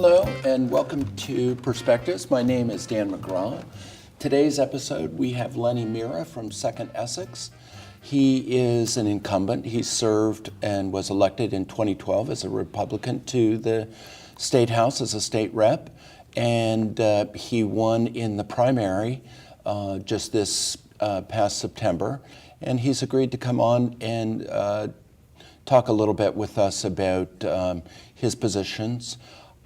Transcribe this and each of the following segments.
Hello and welcome to Perspectives. My name is Dan McGraw. Today's episode we have Lenny Mirra from 2nd Essex. He is an incumbent. He served and was elected in 2012 as a Republican to the State House as a state rep, and he won in the primary just this past September, and he's agreed to come on and talk a little bit with us about his positions.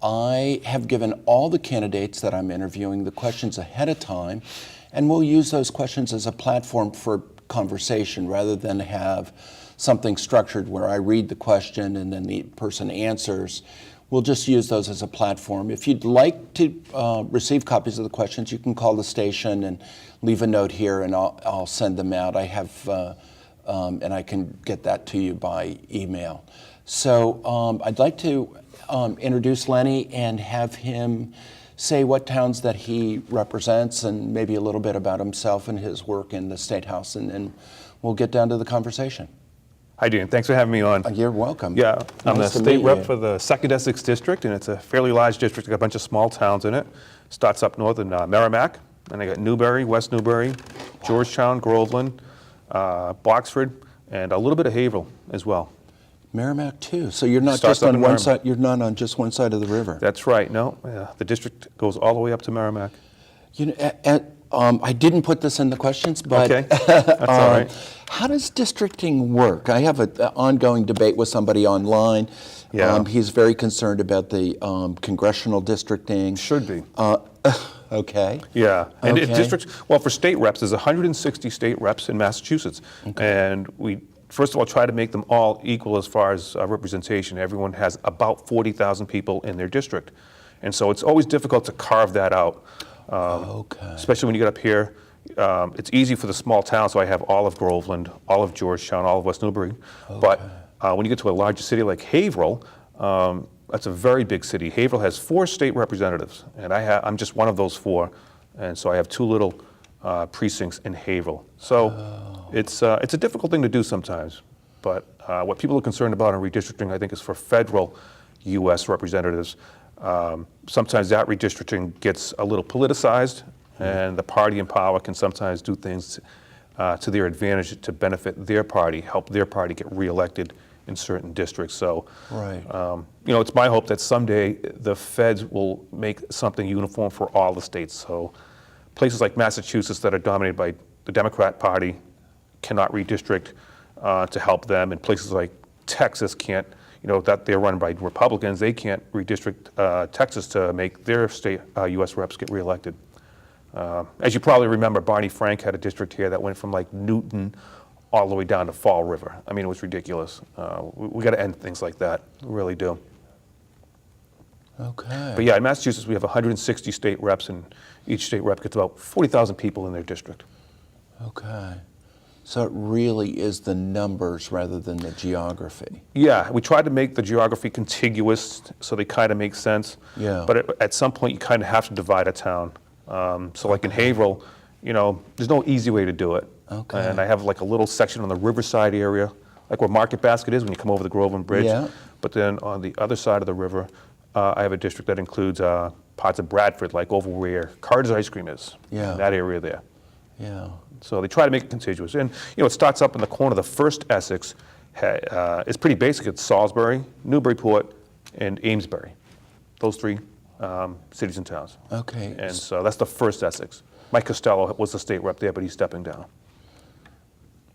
I have given all the candidates that I'm interviewing the questions ahead of time, and we'll use those questions as a platform for conversation rather than have something structured where I read the question and then the person answers. We'll just use those as a platform. If you'd like to receive copies of the questions, you can call the station and leave a note here and I'll send them out. I have, and I can get that to you by email. So I'd like to introduce Lenny and have him say what towns that he represents and maybe a little bit about himself and his work in the State House, and then we'll get down to the conversation. Hi, Dan. Thanks for having me on. You're welcome. Yeah, I'm the Nice to state meet rep you. for the 2nd Essex District, and it's a fairly large district. Got a bunch of small towns in it. Starts up north in Merrimack, and I got Newbury, West Newbury, Georgetown, Groveland, Boxford, and a little bit of Haverhill as well. Merrimack too. So you're not Starts just up on in one Merrimack. side. You're not on just one side of the river. That's right. No, the district goes all the way up to Merrimack. You know, I didn't put this in the questions, but Okay, that's all right. How does districting work? I have an ongoing debate with somebody online. Yeah. He's very concerned about the congressional districting. Should be. Okay. Yeah, and Okay. districts, well, for state reps, there's 160 state reps in Massachusetts. And we, first of all, try to make them all equal as far as representation. Everyone has about 40,000 people in their district. And so it's always difficult to carve that out. Okay. Especially when you get up here. It's easy for the small towns, so I have all of Groveland, all of Georgetown, all of West Newbury. But when you get to a larger city like Haverhill, that's a very big city. Haverhill has 4 state representatives, and I'm just one of those 4, and so I have 2 little precincts in Haverhill. So it's a difficult thing to do sometimes, but what people are concerned about in redistricting, I think, is for federal U.S. representatives. Sometimes that redistricting gets a little politicized, and the party in power can sometimes do things to their advantage to benefit their party, help their party get reelected in certain districts. So, Right. you know, it's my hope that someday the feds will make something uniform for all the states. So places like Massachusetts that are dominated by the Democrat Party cannot redistrict to help them, and places like Texas can't, you know, that they're run by Republicans, they can't redistrict Texas to make their state U.S. reps get reelected. As you probably remember, Barney Frank had a district here that went from like Newton all the way down to Fall River. I mean, it was ridiculous. We got to end things like that, we really do. Okay. But yeah, in Massachusetts, we have 160 state reps, and each state rep gets about 40,000 people in their district. Okay. So it really is the numbers rather than the geography. Yeah, we tried to make the geography contiguous so they kind of make sense. Yeah. But at some point, you kind of have to divide a town. So like in Haverhill, you know, there's no easy way to do it. Okay. And I have like a little section on the Riverside area, like where Market Basket is when you come over the Groveland Bridge. Yeah. But then on the other side of the river, I have a district that includes parts of Bradford, like over where Carter's Ice Cream is. Yeah. That area there. Yeah. So they try to make it contiguous. And, you know, it starts up in the corner. The 1st Essex is pretty basic. It's Salisbury, Newburyport, and Amesbury. Those 3 cities and towns. Okay. And so that's the 1st Essex. Mike Costello was the state rep there, but he's stepping down.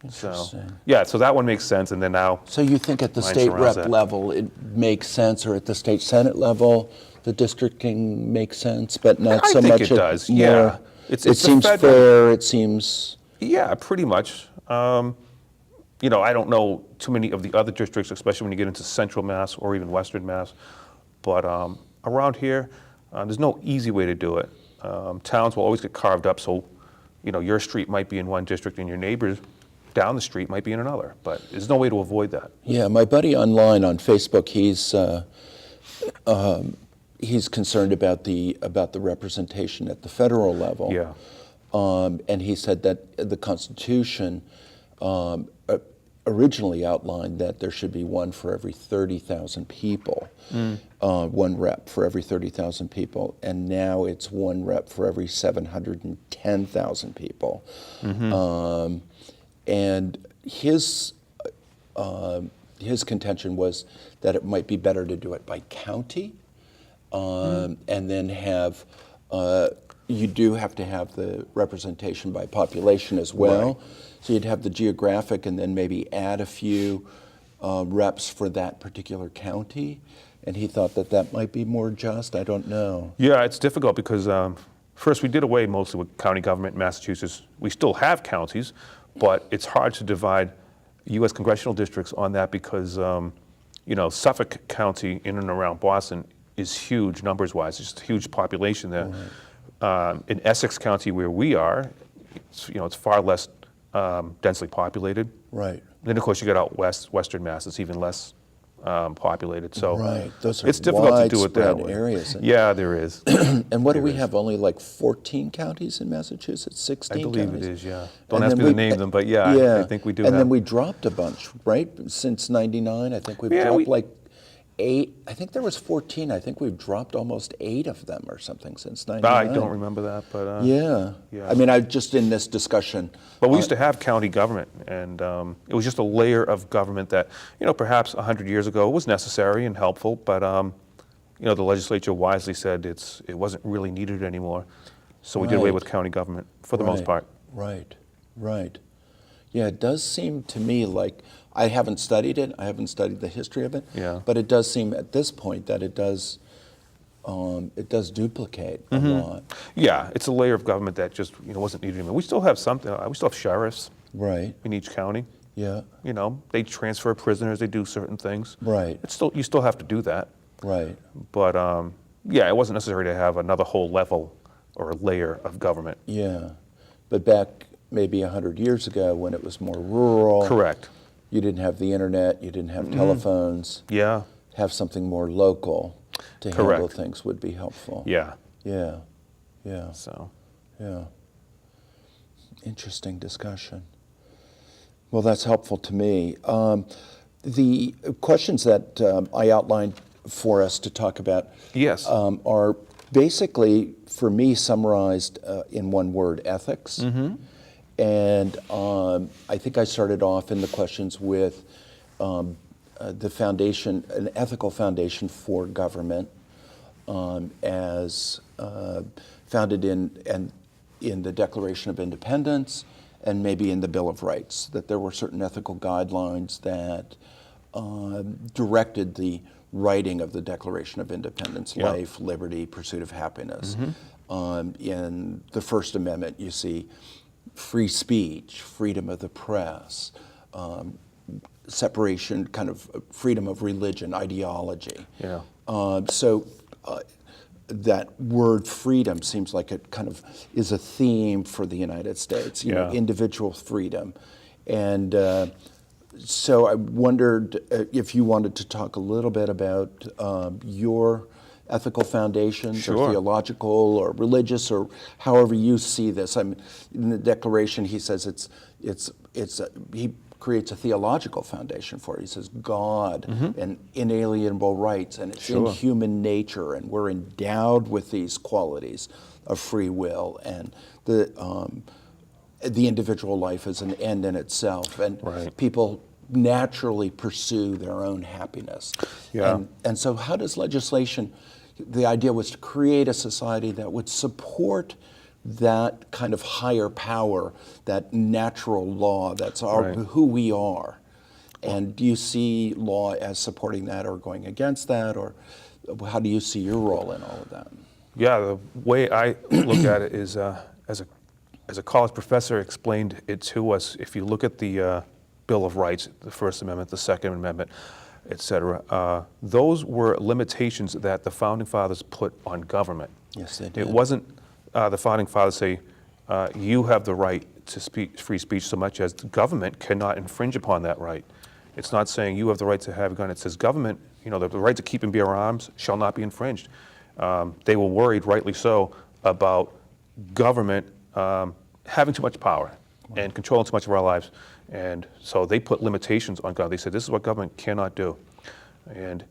So, Interesting. yeah, so that one makes sense. And then now, So you think at the Mine state surrounds rep that. level it makes sense, or at the state senate level the districting makes sense, but not I so think much it at does, more- yeah. It's it the seems federal- fair, it seems... yeah, pretty much. You know, I don't know too many of the other districts, especially when you get into central Mass or even western Mass. But around here, there's no easy way to do it. Towns will always get carved up, so, you know, your street might be in one district and your neighbors down the street might be in another, but there's no way to avoid that. Yeah, my buddy online on Facebook, he's concerned about the representation at the federal level. Yeah. And he said that the Constitution originally outlined that there should be one for every 30,000 people, one rep for every 30,000 people, and now it's one rep for every 710,000 people. And his contention was that it might be better to do it by county, and then have, you do have to have the representation by population as well. Right. So you'd have the geographic and then maybe add a few reps for that particular county. And he thought that that might be more just. I don't know. Yeah, it's difficult because first we did away mostly with county government in Massachusetts. We still have counties, but it's hard to divide U.S. congressional districts on that because Suffolk County in and around Boston is huge numbers-wise. It's just a huge population there. Right. In Essex County, where we are, it's far less densely populated. Right. Then of course you get out west, Western Mass. It's even less populated. So right. Those are it's difficult to do it that widespread way. areas. Yeah, there is. And what do we have? Only like 14 counties in Massachusetts? 16 I believe counties? it is. Yeah. Don't And ask then me to name them, but yeah, I think we do. And have. then we dropped a bunch, right? Since '99, I think we've dropped like 8. I think there was 14. I think we've dropped almost 8 of them or something since '99. I don't remember that, but yeah. I mean, I just in this discussion. But we used to have county government, and it was just a layer of government that, perhaps 100 years ago was necessary and helpful, but the legislature wisely said it wasn't really needed anymore, so we did away with county government for the most part. Right. Yeah, it does seem to me like, I haven't studied it, I haven't studied the history of it, but it does seem at this point that it does duplicate a lot. Yeah, it's a layer of government that just wasn't needed anymore. We still have something. We still have sheriffs in each county. Yeah. They transfer prisoners, they do certain things. Right. You still have to do that. Right. But it wasn't necessary to have another whole level or layer of government. Yeah. But back maybe 100 years ago when it was more rural. Correct. You didn't have the internet, you didn't have telephones. Yeah. Have something more local to handle things would be helpful. Yeah. Yeah. So. Yeah. Interesting discussion. Well, that's helpful to me. The questions that I outlined for us to talk about are basically, for me, summarized in one word: ethics. And I think I started off in the questions with the foundation, an ethical foundation for government, as founded in the Declaration of Independence and maybe in the Bill of Rights, that there were certain ethical guidelines that directed the writing of the Declaration of Independence: life, liberty, pursuit of happiness. In the First Amendment, you see free speech, freedom of the press, separation, kind of freedom of religion, ideology. Yeah. So that word freedom seems like it kind of is a theme for the United States, individual freedom. And so I wondered if you wanted to talk a little bit about your ethical foundations, or theological or religious, or however you see this. I mean, in the Declaration, he says he creates a theological foundation for it. He says God and inalienable rights, and it's in human nature, and we're endowed with these qualities of free will, and the individual life is an end in itself, and people naturally pursue their own happiness. And so how does legislation, the idea was to create a society that would support that kind of higher power, that natural law, that's who we are. And do you see law as supporting that or going against that, or how do you see your role in all of that? Yeah, the way I look at it is, as a college professor explained it to us, if you look at the Bill of Rights, the First Amendment, the Second Amendment, et cetera, those were limitations that the Founding Fathers put on government. Yes, they did. It wasn't the Founding Fathers say, you have the right to speak free speech so much as the government cannot infringe upon that right. It's not saying you have the right to have a gun. It says government, the right to keep and bear arms shall not be infringed. They were worried, rightly so, about government having too much power and controlling too much of our lives. And so they put limitations on government. They said, this is what government cannot do. And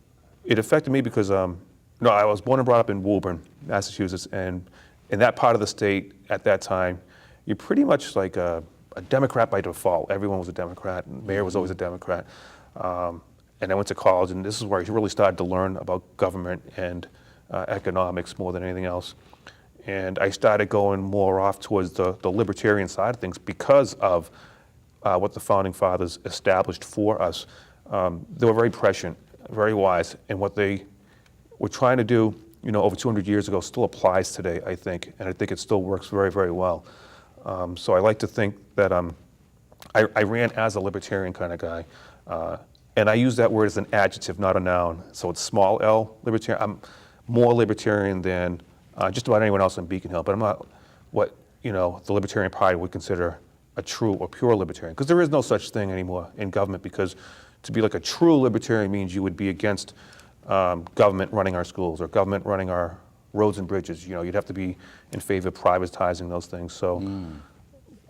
it affected me because I was born and brought up in Woburn, Massachusetts, and in that part of the state at that time, you're pretty much like a Democrat by default. Everyone was a Democrat, and mayor was always a Democrat. And I went to college, and this is where I really started to learn about government and economics more than anything else. And I started going more off towards the libertarian side of things because of what the Founding Fathers established for us. They were very prescient, very wise, and what they were trying to do, over 200 years ago still applies today, I think, and I think it still works very, very well. So I like to think that I ran as a libertarian kind of guy, and I use that word as an adjective, not a noun. So it's small L, libertarian. I'm more libertarian than just about anyone else in Beacon Hill, but I'm not what the Libertarian Party would consider a true or pure libertarian, because there is no such thing anymore in government, because to be like a true libertarian means you would be against government running our schools or government running our roads and bridges. You'd have to be in favor of privatizing those things. So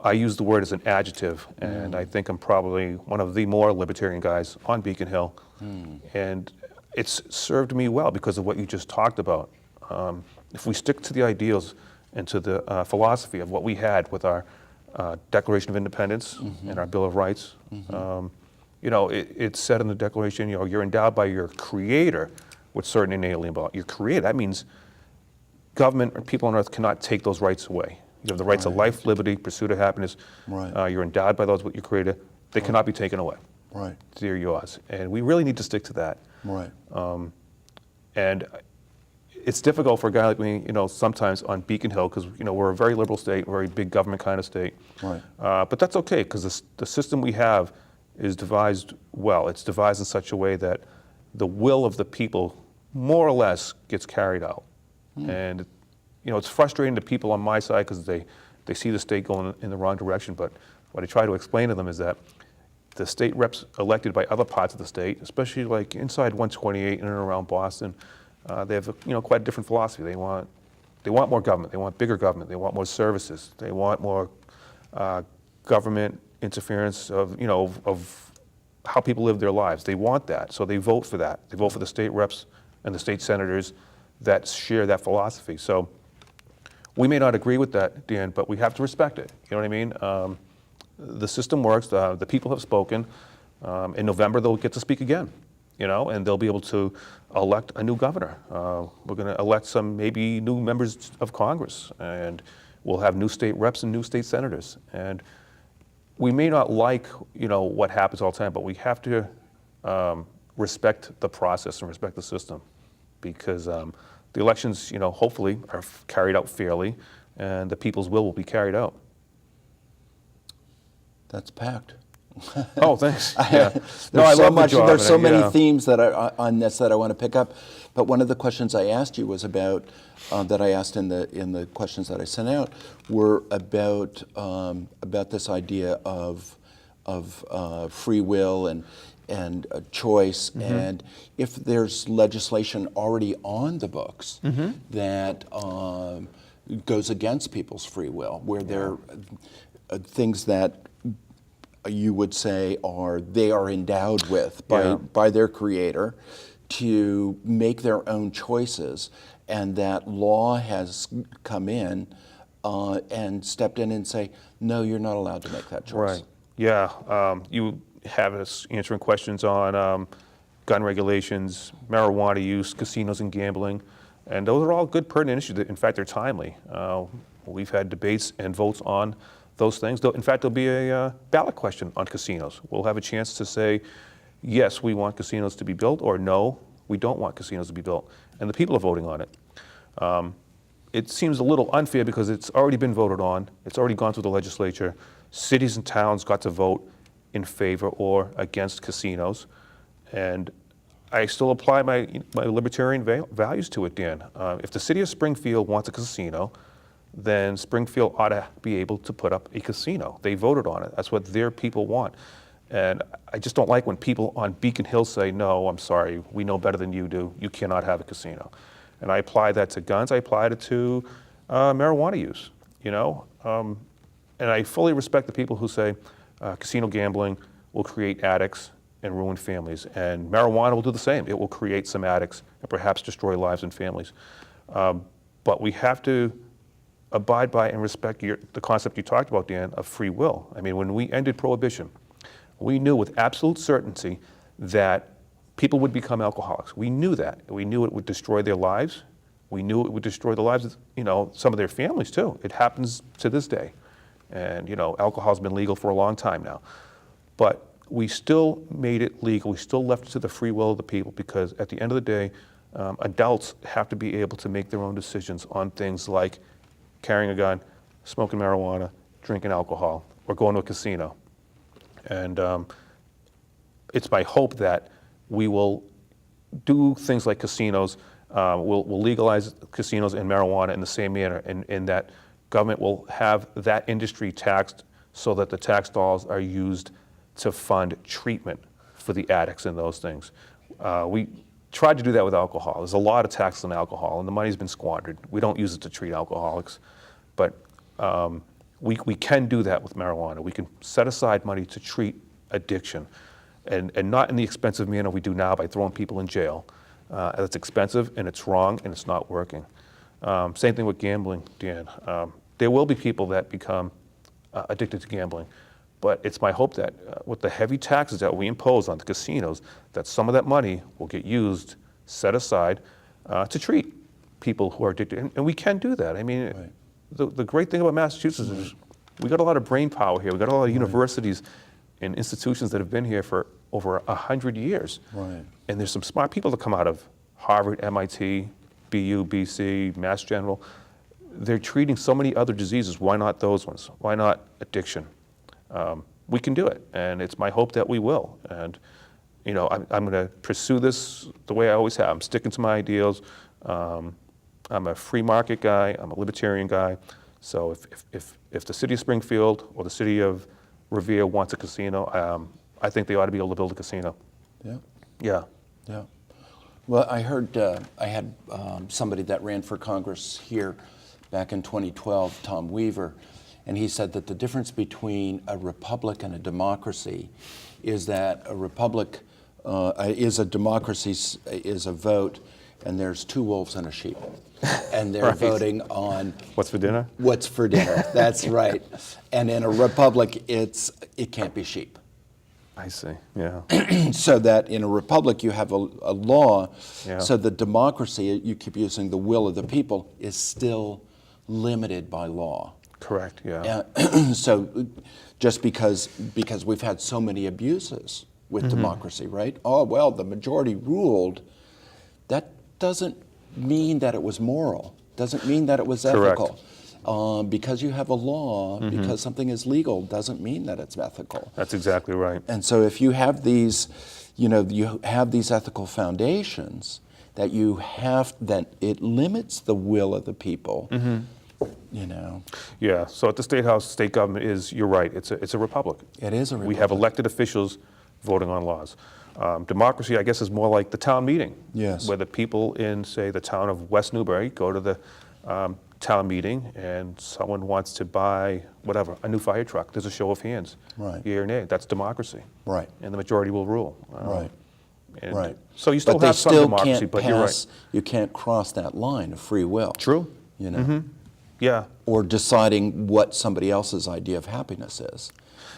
I use the word as an adjective, and I think I'm probably one of the more libertarian guys on Beacon Hill. And it's served me well because of what you just talked about. If we stick to the ideals and to the philosophy of what we had with our Declaration of Independence and our Bill of Rights, it's said in the Declaration, you're endowed by your Creator with certain inalienable. Your Creator, that means government or people on earth cannot take those rights away. You have the rights of life, liberty, pursuit of happiness. You're endowed by those with your Creator. They cannot be taken away. They're yours. And we really need to stick to that. And it's difficult for a guy like me, sometimes on Beacon Hill, because we're a very liberal state, very big government kind of state. But that's okay, because the system we have is devised well. It's devised in such a way that the will of the people more or less gets carried out. And it's frustrating to people on my side because they see the state going in the wrong direction. But what I try to explain to them is that the state reps elected by other parts of the state, especially like inside 128 in and around Boston, they have quite a different philosophy. They want more government. They want bigger government. They want more services. They want more government interference of how people live their lives. They want that, so they vote for that. They vote for the state reps and the state senators that share that philosophy. So we may not agree with that, Dan, but we have to respect it. You know what I mean? The system works. The people have spoken. In November, they'll get to speak again. And they'll be able to elect a new governor. We're going to elect some maybe new members of Congress, and we'll have new state reps and new state senators. And we may not like, what happens all the time, but we have to respect the process and respect the system, because the elections, hopefully are carried out fairly, and the people's will be carried out. That's packed. Oh, thanks. Yeah. There's so much. There's so many themes that are on this that I want to pick up. But one of the questions I asked you was about that I asked in the questions that I sent out were about this idea of free will and choice, and if there's legislation already on the books that goes against people's free will, where there are things that you would say they are endowed with by their Creator to make their own choices, and that law has come in and stepped in and say, no, you're not allowed to make that choice. Right. Yeah. You have us answering questions on gun regulations, marijuana use, casinos and gambling, and those are all good pertinent issues. In fact, they're timely. We've had debates and votes on those things. In fact, there'll be a ballot question on casinos. We'll have a chance to say, yes, we want casinos to be built, or no, we don't want casinos to be built. And the people are voting on it. It seems a little unfair because it's already been voted on. It's already gone through the legislature. Cities and towns got to vote in favor or against casinos. And I still apply my libertarian values to it, Dan. If the city of Springfield wants a casino, then Springfield ought to be able to put up a casino. They voted on it. That's what their people want. And I just don't like when people on Beacon Hill say, no, I'm sorry, we know better than you do. You cannot have a casino. And I apply that to guns. I applied it to marijuana use, And I fully respect the people who say, casino gambling will create addicts and ruin families. And marijuana will do the same. It will create some addicts and perhaps destroy lives and families. But we have to abide by and respect the concept you talked about, Dan, of free will. I mean, when we ended prohibition, we knew with absolute certainty that people would become alcoholics. We knew that. We knew it would destroy their lives. We knew it would destroy the lives of, some of their families too. It happens to this day. And, alcohol's been legal for a long time now. But we still made it legal. We still left it to the free will of the people, because at the end of the day, adults have to be able to make their own decisions on things like carrying a gun, smoking marijuana, drinking alcohol, or going to a casino. And it's my hope that we will do things like casinos. We'll legalize casinos and marijuana in the same manner, in that government will have that industry taxed so that the tax dollars are used to fund treatment for the addicts in those things. We tried to do that with alcohol. There's a lot of taxes on alcohol, and the money's been squandered. We don't use it to treat alcoholics, but we can do that with marijuana. We can set aside money to treat addiction, and not in the expensive manner we do now by throwing people in jail. It's expensive, and it's wrong, and it's not working. Same thing with gambling, Dan. There will be people that become addicted to gambling, but it's my hope that with the heavy taxes that we impose on the casinos, that some of that money will get used, set aside, to treat people who are addicted. And we can do that. I mean, Right. the great thing about Massachusetts is we got a lot of brain power here. We got a lot of universities and institutions that have been here for over 100 years. Right. And there's some smart people that come out of Harvard, MIT, BU, BC, Mass General. They're treating so many other diseases. Why not those ones? Why not addiction? We can do it, and it's my hope that we will. And I'm going to pursue this the way I always have. I'm sticking to my ideals. I'm a free market guy. I'm a libertarian guy. So if the city of Springfield or the city of Revere wants a casino, I think they ought to be able to build a casino. Yeah. Yeah. Yeah. Well, I heard I had somebody that ran for Congress here back in 2012, Tom Weaver, and he said that the difference between a republic and a democracy is that a republic is a democracy, is a vote, and there's two wolves and a sheep. And they're Right. voting on What's for dinner? what's for dinner. That's right. And in a republic, it can't be sheep. I see. Yeah. So that in a republic you have a law, Yeah. so the democracy, you keep using the will of the people, is still limited by law. Correct. Yeah. So just because we've had so many abuses with democracy, right? Oh, well, the majority ruled, that doesn't mean that it was moral, doesn't mean that it was Correct. ethical. Because you have a law, because something is legal, doesn't mean that it's ethical. That's exactly right. And so if you have these, you have these ethical foundations that that it limits the will of the people, Yeah. So at the State House, state government you're right, it's a republic. It is a We have republic. elected officials voting on laws. Democracy, I guess, is more like the town meeting. Yes. Where the people in, say, the town of West Newbury go to the town meeting, and someone wants to buy, whatever, a new fire truck. There's a show of hands. Right. Yea or nay. That's democracy. Right. And the majority will rule. Right. And Right. So you still But they have some still democracy, can't but you're right. pass, you can't cross that line of free will. True. Yeah. Or deciding what somebody else's idea of happiness is.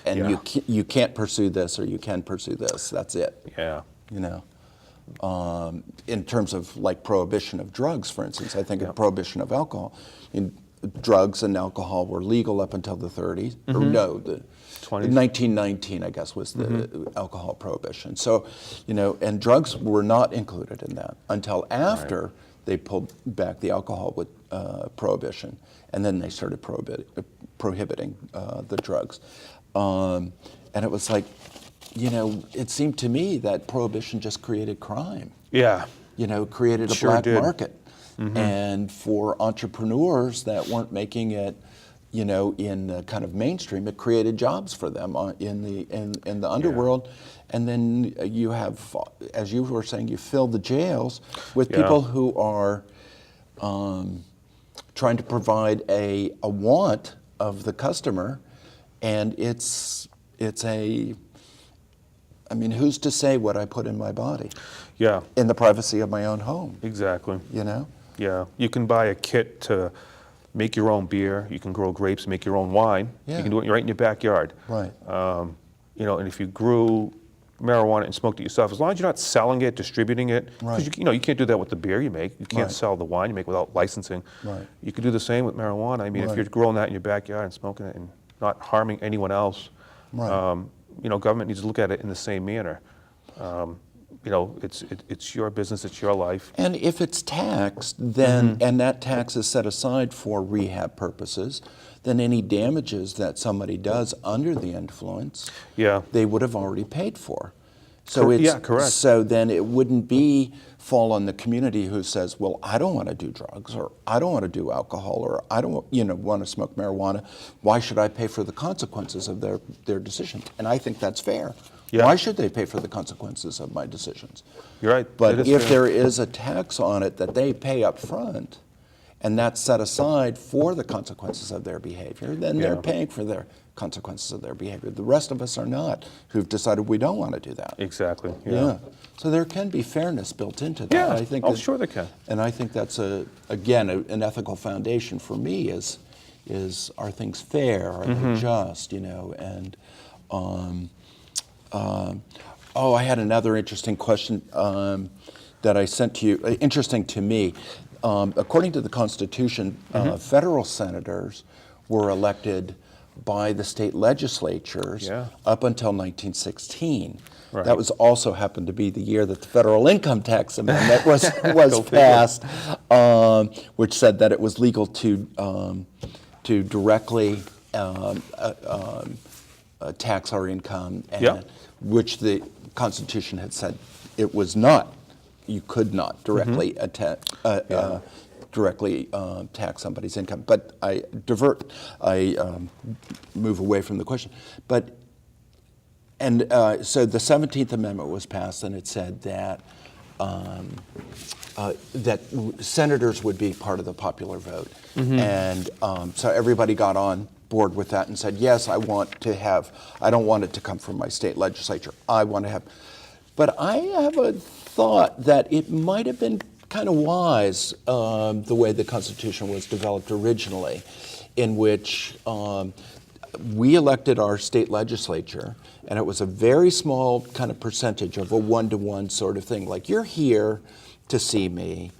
And Yeah. you can't pursue this or you can pursue this. That's it. Yeah. In terms of like prohibition of drugs, for instance, I think of prohibition of alcohol. Drugs and alcohol were legal up until the 30s, or no, the 20s. 1919, I guess, was the alcohol prohibition. So, and drugs were not included in that until after they pulled back the alcohol with prohibition, and then they started prohibiting the drugs. And it was like, it seemed to me that prohibition just created crime. Yeah. Created a Sure black did. market. And for entrepreneurs that weren't making it, in the kind of mainstream, it created jobs for them in the underworld. And then you have, as you were saying, you fill the jails with people who are trying to provide a want of the customer, and it's I mean, who's to say what I put in my body Yeah, in the privacy of my own home, exactly. you know? Yeah, you can buy a kit to make your own beer. You can grow grapes and make your own wine. Yeah. You can do it right in your backyard. Right. You know, and if you grew marijuana and smoked it yourself, as long as you're not selling it, distributing it, Right. because you can't do that with the beer you make. You can't Right. sell the wine you make without licensing. Right. You can do the same with marijuana. I mean, if Right. you're growing that in your backyard and smoking it and not harming anyone else, Right. you know, government needs to look at it in the same manner. You know, it's your business, it's your life. And if it's taxed, then, and that tax is set aside for rehab purposes, then any damages that somebody does under the influence, Yeah. they would have already paid for. So it's, yeah, correct. So then it wouldn't fall on the community who says, well, I don't want to do drugs, or I don't want to do alcohol, or I don't want to smoke marijuana. Why should I pay for the consequences of their decisions? And I think that's fair. Yeah. Why should they pay for the consequences of my decisions? You're right. But It is if fair. there is a tax on it that they pay up front, and that's set aside for the consequences of their behavior, then they're Yeah. paying for their consequences of their behavior. The rest of us are not, who've decided we don't want to do that. Exactly. Yeah. So there can be fairness built into that. Yeah. I think Sure they can. And I think that's an ethical foundation for me is are things fair? Are they just? And I had another interesting question that I sent to you. Interesting to me. According to the Constitution, federal senators were elected by the state legislatures Yeah. up until 1916. Right. That was also happened to be the year that the federal income tax amendment was Go figure. passed, which said that it was legal to directly tax our income, and Yeah. which the Constitution had said it was not. You could not directly tax somebody's income. But I move away from the question. So the 17th Amendment was passed, and it said that that senators would be part of the popular vote. And so everybody got on board with that and said, yes, I don't want it to come from my state legislature. I want to have, but I have a thought that it might have been kind of wise the way the Constitution was developed originally, in which we elected our state legislature, and it was a very small kind of percentage of a one-to-one sort of thing. Like, you're here to see me.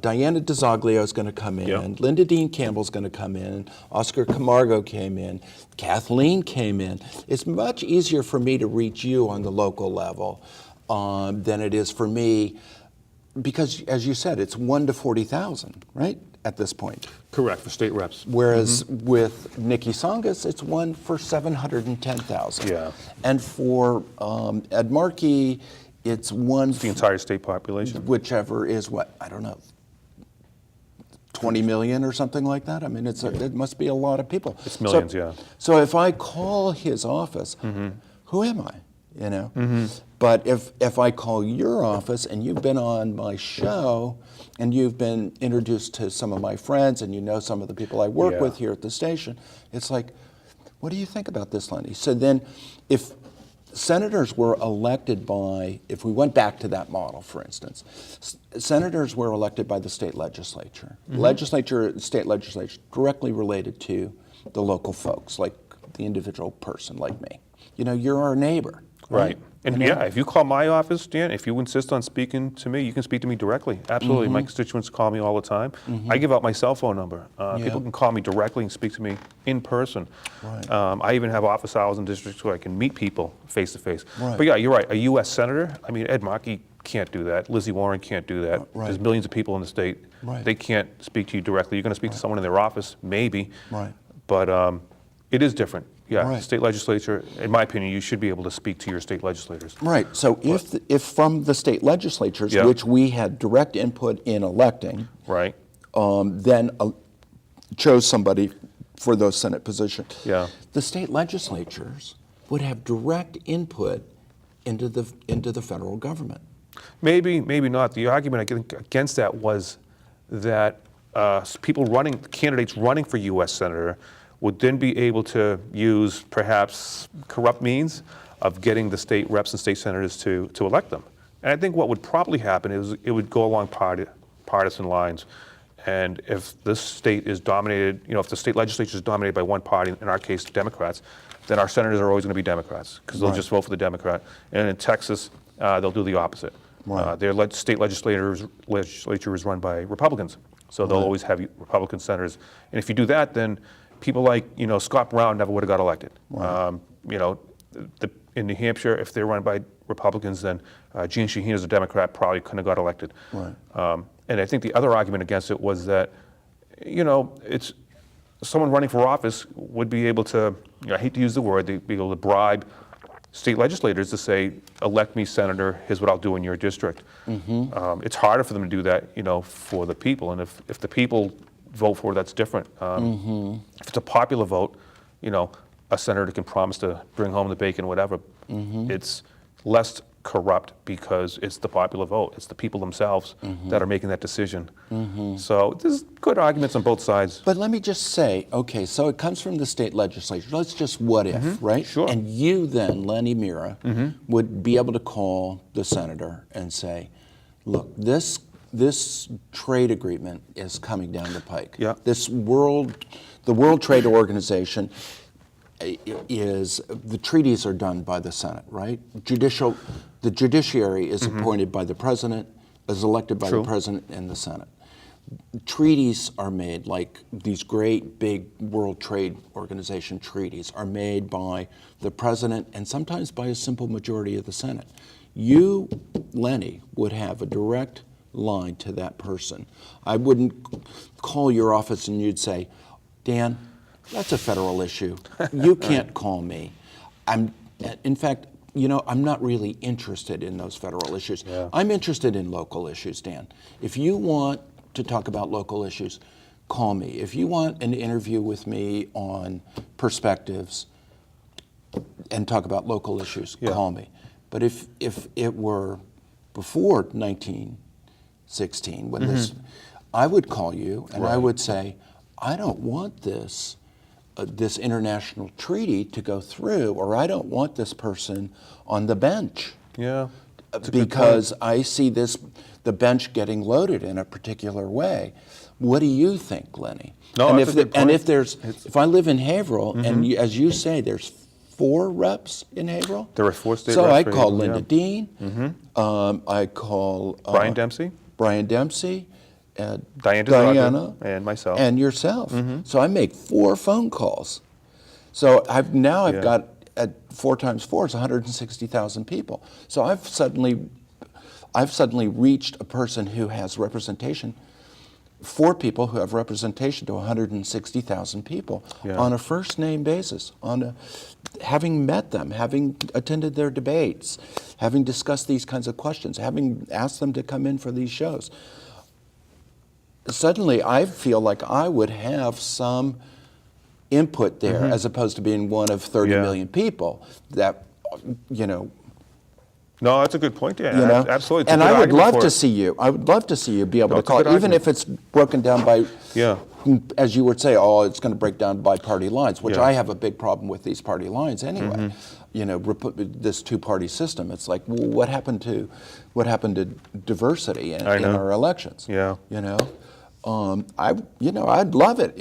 Diana DeZoglio is going to come in. Yep. Linda Dean Campbell's going to come in. Oscar Camargo came in. Kathleen came in. It's much easier for me to reach you on the local level than it is for me, because, as you said, it's 1 to 40,000, right, at this point. Correct, for state reps. Whereas with Nikki Tsongas, it's 1 for 710,000. Yeah. And for Ed Markey, it's 1 The entire state population. whichever is what, I don't know, 20 million or something like that. I mean, it must be a lot of people. It's millions, yeah. So if I call his office, who am I? But if I call your office and you've been on my show and you've been introduced to some of my friends and you know some of the people I work Yeah. with here at the station, it's like, what do you think about this, Lenny? So then if senators were elected by, if we went back to that model, for instance, senators were elected by the state legislature. State legislature directly related to the local folks, like the individual person like me. You're our neighbor. Right. And yeah, if you call my office, Dan, if you insist on speaking to me, you can speak to me directly. Absolutely. My constituents call me all the time. I give out my cell phone number. People can call me directly and speak to me in person. Right. I even have office hours in districts where I can meet people face to face. Right. But yeah, you're right. A U.S. senator, I mean, Ed Markey can't do that. Lizzie Warren can't do that. Right. There's millions of people in the state. Right. They can't speak to you directly. You're going to speak to someone in their office, maybe. Right. But it is different. Yeah, Right. state legislature, in my opinion, you should be able to speak to your state legislators. Right. So if from the state legislatures, Yeah. which we had direct input in electing, Right. then chose somebody for those Senate positions, Yeah. the state legislatures would have direct input into the federal government. Maybe, maybe not. The argument I think against that was that candidates running for U.S. Senator would then be able to use perhaps corrupt means of getting the state reps and state senators to elect them. And I think what would probably happen is it would go along partisan lines. And if this state is dominated, if the state legislature is dominated by one party, in our case, Democrats, then our senators are always going to be Democrats because they'll just vote for the Democrat. And in Texas, they'll do the opposite. Right. Their state legislature is run by Republicans, so they'll always have Republican senators. And if you do that, then people like Scott Brown never would have got elected. Right. In New Hampshire, if they're run by Republicans, then Gene Shaheen, as a Democrat, probably couldn't have got elected. Right. And I think the other argument against it was that, it's someone running for office would be able to, I hate to use the word, they'd be able to bribe state legislators to say, elect me senator, here's what I'll do in your district. Mm-hmm. It's harder for them to do that, for the people. And if the people vote for it, that's different. If it's a popular vote, a senator can promise to bring home the bacon, whatever. It's less corrupt because it's the popular vote. It's the people themselves that are making that decision. So there's good arguments on both sides. But let me just say, okay, so it comes from the state legislature. Let's just what if, right? Sure. And you then, Lenny Mirra, would be able to call the senator and say, look, this trade agreement is coming down the pike. Yeah. The World Trade Organization the treaties are done by the Senate, right? The judiciary is appointed by the president, is elected by the president and the Senate. Treaties are made, like these great big World Trade Organization treaties are made by the president and sometimes by a simple majority of the Senate. You, Lenny, would have a direct line to that person. I wouldn't call your office and you'd say, Dan, that's a federal issue. You can't call me. In fact, I'm not really interested in those federal issues. Yeah. I'm interested in local issues, Dan. If you want to talk about local issues, call me. If you want an interview with me on perspectives and talk about local issues, call me. But if it were before 1916, when I would call you and I would say, I don't want this international treaty to go through, or I don't want this person on the bench. Yeah. Because I see the bench getting loaded in a particular way. What do you think, Lenny? No, and that's a good point. And if I live in Haverhill, and as you say, there's 4 reps in Haverhill. There are 4 state so reps. So I for call Haverhill, Linda Dean. I call Brian Dempsey. Diana, and myself, and yourself. So I make 4 phone calls. So I've got at 4 times 4 is 160,000 people. So I've suddenly reached a person who has representation. 4 people who have representation to 160,000 people on a first name basis, having met them, having attended their debates, having discussed these kinds of questions, having asked them to come in for these shows. Suddenly I feel like I would have some input there as opposed to being one of 30 million people that, No, that's a good point, Dan. Absolutely. And I would love to see you. I would love to see you be able to call, even if it's broken down by, as you would say, it's going to break down by party lines, which I have a big problem with these party lines anyway. This 2-party system. It's like, well, what happened to diversity in our elections? Yeah. I'd love it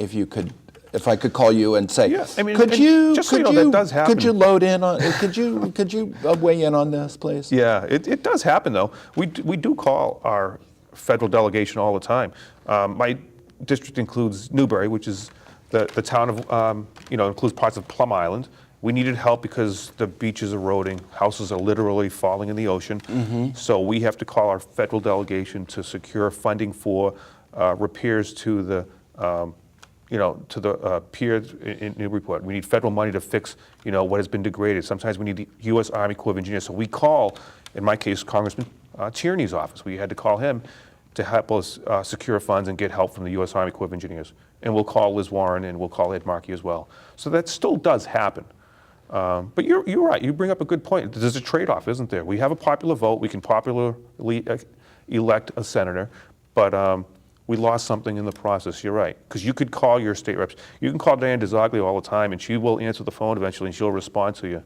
if I could call you and say, that does happen. Could you load in on? Could you weigh in on this, please? Yeah, it does happen though. We do call our federal delegation all the time. My district includes Newbury, which is the town of includes parts of Plum Island. We needed help because the beach is eroding, houses are literally falling in the ocean. So we have to call our federal delegation to secure funding for repairs to the pier in Newburyport. We need federal money to fix, what has been degraded. Sometimes we need the U.S. Army Corps of Engineers. So we call, in my case, Congressman Tierney's office. We had to call him to help us secure funds and get help from the U.S. Army Corps of Engineers. And we'll call Liz Warren and we'll call Ed Markey as well. So that still does happen. But you're right. You bring up a good point. There's a trade-off, isn't there? We have a popular vote. We can popularly elect a senator, but we lost something in the process. You're right. Because you could call your state reps. You can call Diane DeZoglio all the time, and she will answer the phone eventually, and she'll respond to you.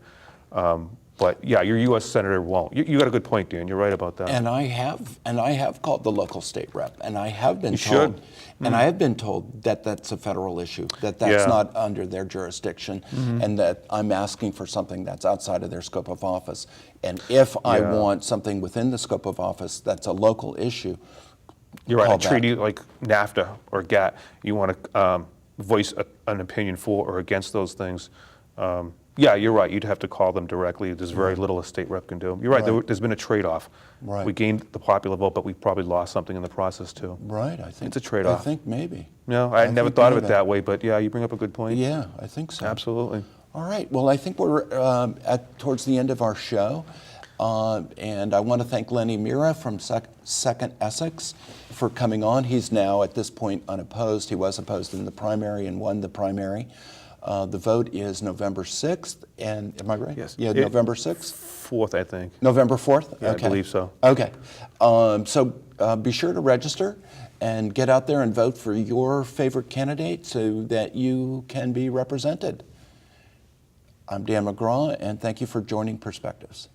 But yeah, your U.S. senator won't. You got a good point, Dan. You're right about that. And I have called the local state rep, and I have been should. I have been told that that's a federal issue, that that's Yeah. not under their jurisdiction, and that I'm asking for something that's outside of their scope of office. And if I Yeah. want something within the scope of office that's a local issue, You're right. call A treaty back. like NAFTA or GATT, you want to voice an opinion for or against those things. Yeah, you're right. You'd have to call them directly. There's very little a state rep can do. You're right. Right. There's been a trade-off. Right. We gained the popular vote, but we probably lost something in the process too. right, I think It's a trade-off. I think maybe. No, I never think thought of it maybe. that way, but yeah, you bring up a good point. Yeah, I think so. Absolutely. All right. Well, I think we're towards the end of our show. And I want to thank Lenny Mirra from Second Essex for coming on. He's now, at this point, unopposed. He was opposed in the primary and won the primary. The vote is November 6th. And am I right? Yes. Yeah, November 6th? 4th, I think. November 4th? Yeah, Okay. I believe so. Okay. So be sure to register and get out there and vote for your favorite candidate so that you can be represented. I'm Dan McGraw, and thank you for joining Perspectives.